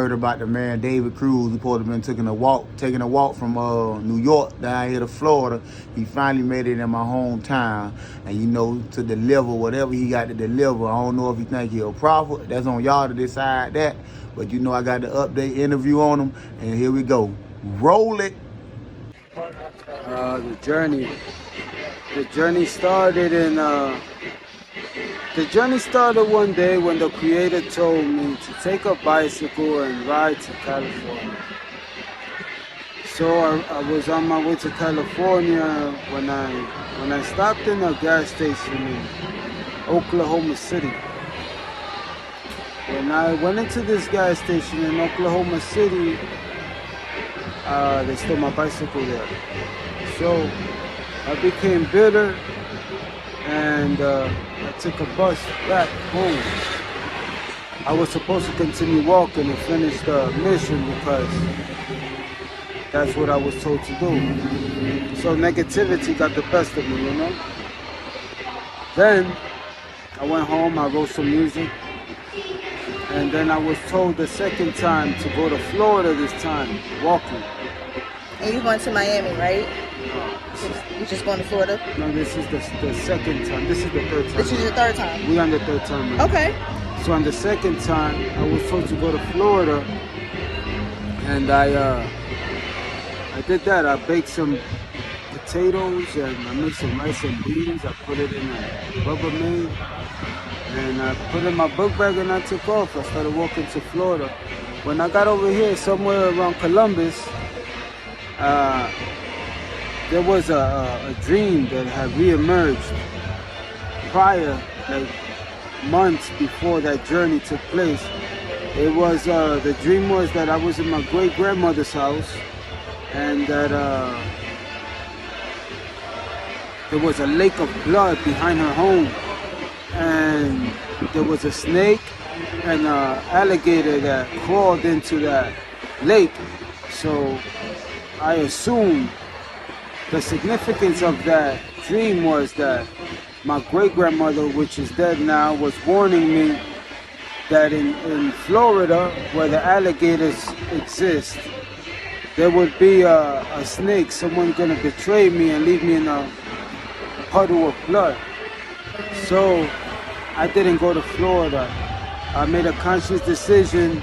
heard about the man David Cruz. He supposed to been taking a walk from New York down here to Florida. He finally made it in my hometown, and to deliver whatever he got to deliver. I don't know if he think he a prophet. That's on y'all to decide that. But I got the update interview on him, and here we go. Roll it. The journey started one day when the Creator told me to take a bicycle and ride to California. So I was on my way to California when I stopped in a gas station in Oklahoma City. When I went into this gas station in Oklahoma City, they stole my bicycle there. So I became bitter, and I took a bus back home. I was supposed to continue walking and finish the mission because that's what I was told to do. So negativity got the best of me, Then I went home, I wrote some music, and then I was told the second time to go to Florida this time, walking. And you went to Miami, right? You just going to Florida? No, this is the second time. This is the third time. This is your third time? We on the third time. Right? Okay. So on the second time, I was told to go to Florida, and I did that. I baked some potatoes, and I made some rice and beans. I put it in a Rubbermaid, and I put it in my book bag, and I took off. I started walking to Florida. When I got over here, somewhere around Columbus, there was a dream that had reemerged prior, like months before that journey took place. It was the dream was that I was in my great grandmother's house, and that there was a lake of blood behind her home, and there was a snake and an alligator that crawled into that lake. So I assumed the significance of that dream was that my great-grandmother, which is dead now, was warning me that in Florida, where the alligators exist, there would be a snake, someone gonna betray me and leave me in a puddle of blood. So I didn't go to Florida. I made a conscious decision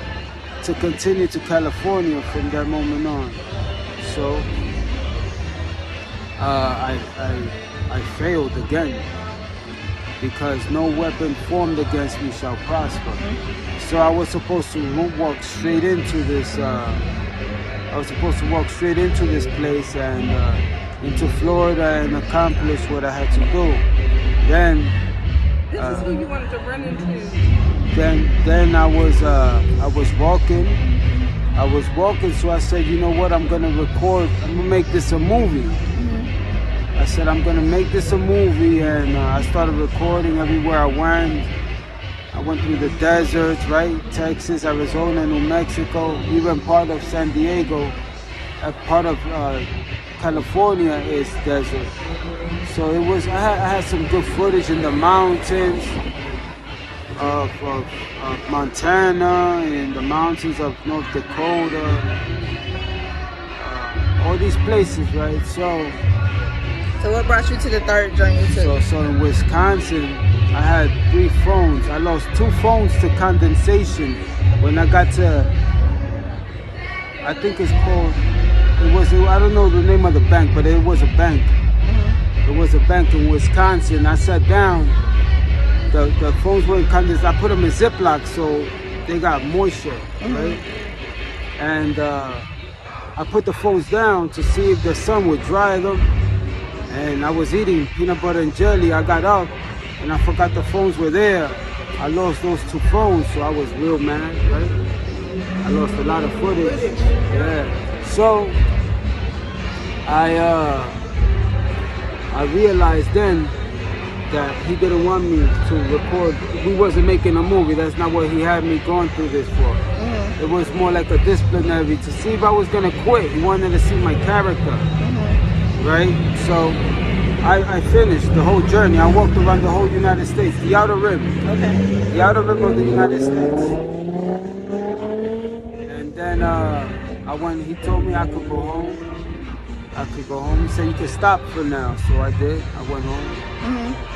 to continue to California from that moment on. So I failed again, because no weapon formed against me shall prosper. So I was supposed to walk straight into this. I was supposed to walk straight into this place and into Florida and accomplish what I had to do. Then this is who you wanted to run into. Then I was walking. So I said, you know what, I'm gonna record, I'm gonna make this a movie. I said, I'm gonna make this a movie, and I started recording everywhere I went. I went through the deserts, right? Texas, Arizona, New Mexico, even part of San Diego. Part of California is desert. So it was, I had some good footage in the mountains of Montana, in the mountains of North Dakota, all these places, right? So what brought you to the third journey too? So in Wisconsin, I had 3 phones. I lost 2 phones to condensation when I got to, I think it's called, I don't know the name of the bank, but it was a bank. It was a bank in Wisconsin. I sat down. The phones were in condensation. I put them in Ziploc so they got moisture, right? And I put the phones down to see if the sun would dry them. And I was eating peanut butter and jelly. I got up and I forgot the phones were there. I lost those 2 phones, so I was real mad, right? I lost a lot of footage. Yeah. So I realized then that he didn't want me to record. We wasn't making a movie. That's not what he had me going through this for. It was more like a disciplinary to see if I was gonna quit. He wanted to see my character, right? So I finished the whole journey. I walked around the whole United States, the outer rim. Okay. The outer rim of the United States. And then he told me I could go home. He said, you can stop for now. So I did. I went home.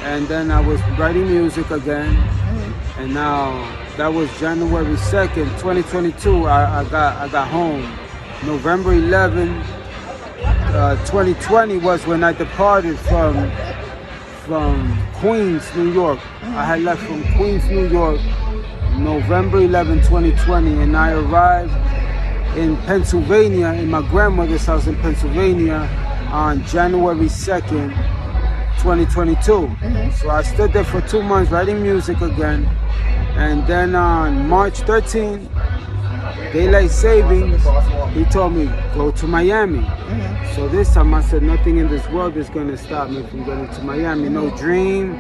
And then I was writing music again. And now that was January 2nd, 2022. I got home. November 11, 2020 was when I departed from Queens, New York. I had left from Queens, New York, November 11, 2020, and I arrived in Pennsylvania, in my grandmother's house in Pennsylvania, on January 2nd, 2022. So I stood there for 2 months writing music again, and then on March 13th, daylight savings, he told me, go to Miami. So this time I said, nothing in this world is gonna stop me from going to Miami. No dream,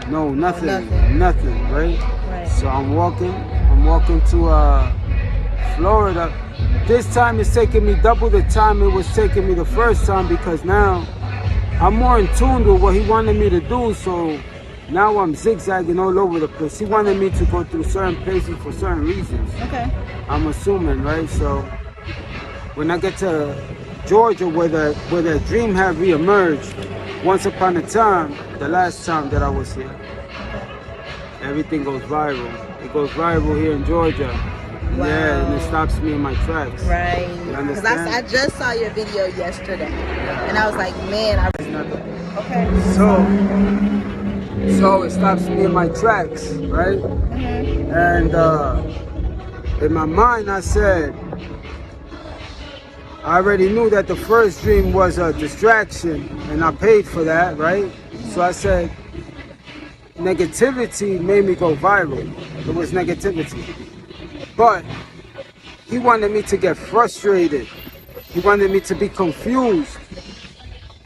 no nothing, right? So I'm walking to Florida. This time it's taking me double the time it was taking me the first time, because now I'm more in tune with what he wanted me to do. So now I'm zigzagging all over the place. He wanted me to go through certain places for certain reasons. Okay. I'm assuming, right? So when I get to Georgia, where the dream had reemerged, once upon a time, the last time that I was here, everything goes viral. It goes viral here in Georgia. Wow. Yeah, and it stops me in my tracks. Right. You Because understand? I just saw your video yesterday, and I was like, man, okay. So it stops me in my tracks, right? And in my mind, I said, I already knew that the first dream was a distraction, and I paid for that, right? So I said, negativity made me go viral. It was negativity. But he wanted me to get frustrated. He wanted me to be confused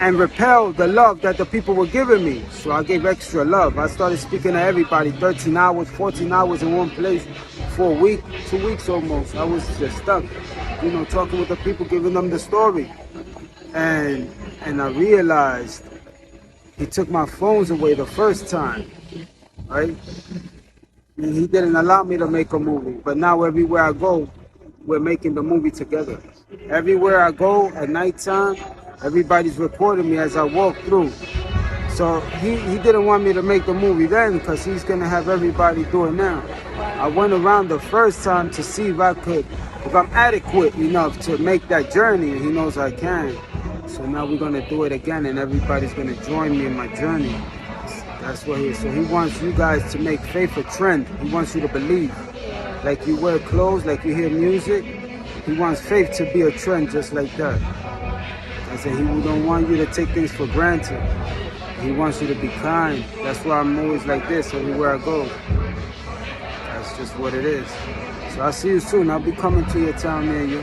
and repel the love that the people were giving me. So I gave extra love. I started speaking to everybody, 13 hours, 14 hours in one place for a week, 2 weeks almost. I was just stuck, talking with the people, giving them the story. And I realized he took my phones away the first time, right? And he didn't allow me to make a movie. But now everywhere I go, we're making the movie together. Everywhere I go at nighttime, everybody's recording me as I walk through. So he didn't want me to make the movie then, because he's gonna have everybody do it now. I went around the first time to see if I'm adequate enough to make that journey, and he knows I can. So now we're gonna do it again, and everybody's gonna join me in my journey. That's what he is. So he wants you guys to make faith a trend. He wants you to believe. Like you wear clothes, like you hear music. He wants faith to be a trend just like that. I said he don't want you to take things for granted. He wants you to be kind. That's why I'm always like this everywhere I go. That's just what it is. So I'll see you soon. I'll be coming to your town near you.